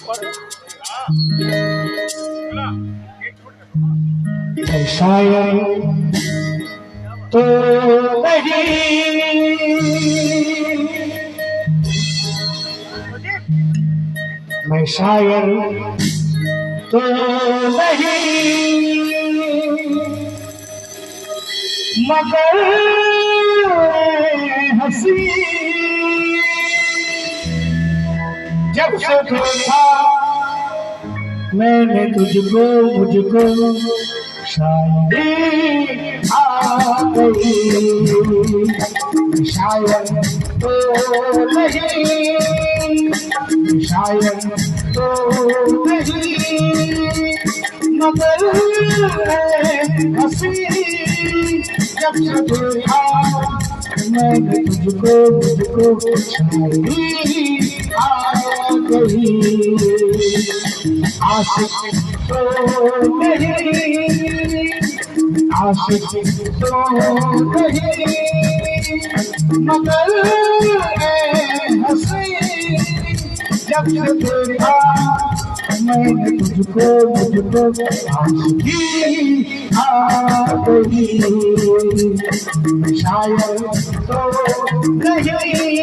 मैं शायर तो नहीं, मैं शायर तो नहीं, मगर हंसी जब से देखा मैंने तुझको, मुझको शायरी आ गई। शायर तो नहीं, शायर तो नहीं, मगर हंसी जब से देखा मैंने तुझको, मुझको शायरी आ गई। आशिक तो नहीं, आशिक तो नहीं, मगर हंसी जब से देखा मैंने तुझको, मुझको आशिकी आ गई। शायर तो नहीं।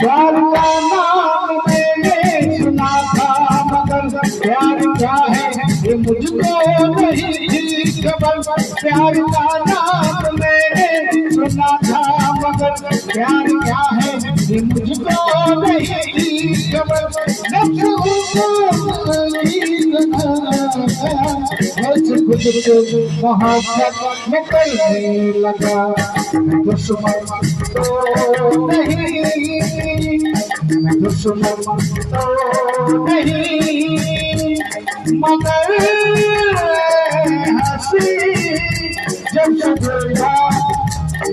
प्यार का नाम मैंने सुना था, मगर प्यार क्या है ये मुझको नहीं थी खबर। प्यार का नाम मैंने सुना था, मगर प्यार क्या है ये मुझको नहीं थी खबर। खुद को मोहब्बत में करने लगा, दुश्मन तो नहीं, दुश्मन तो नहीं, मगर हंसी जब से देखा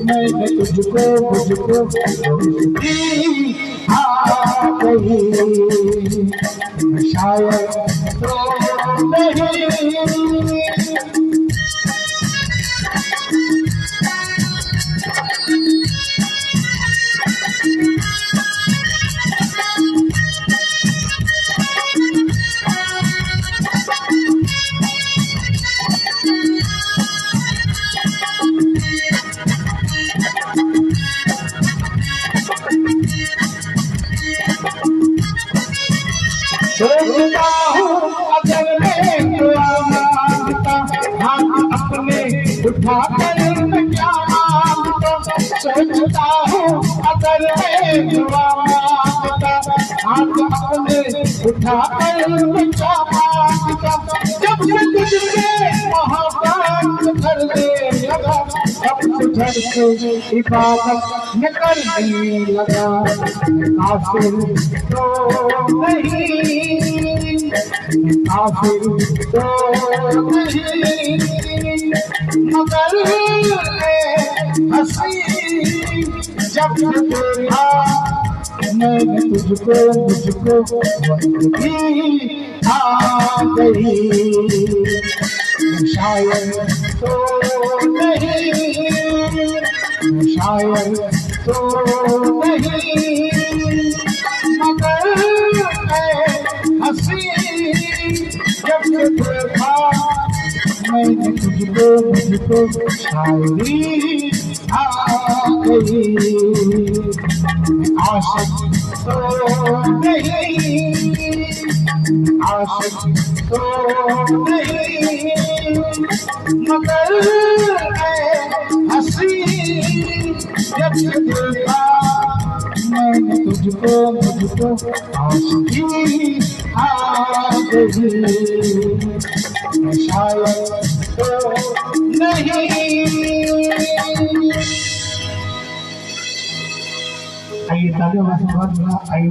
मैंने तुझको, मुझको दोस्ती आ गई। शायर तो नहीं। सोचता हूँ अगर मैं दुआ मांगता, हाथ अपने उठा कर मैं क्या मांगता। सोचता हूँ अगर मैं दुआ मांगता, हाथ अपने उठा कर मैं क्या मांगता। जब से तुझसे मोहब्बत करने लगा, तब से घर से इबादत में करने लगा। काफिर तो नहीं, काफिर तो नहीं, मगर हंसी जब से देखा मैंने तुझको, मुझको बंदगी आ गई। शायर तो नहीं, शायर तो नहीं, मगर हंसी जब से देखा मैंने तुझको, मुझको शायरी आ गई। आशिक तो नहीं, आशिक तो नहीं, मगर हंसी जब से देखा मैंने तुझको, मुझको आशिकी आ गई। शायर तो नहीं। आइए तालियों का स्वागत। आइए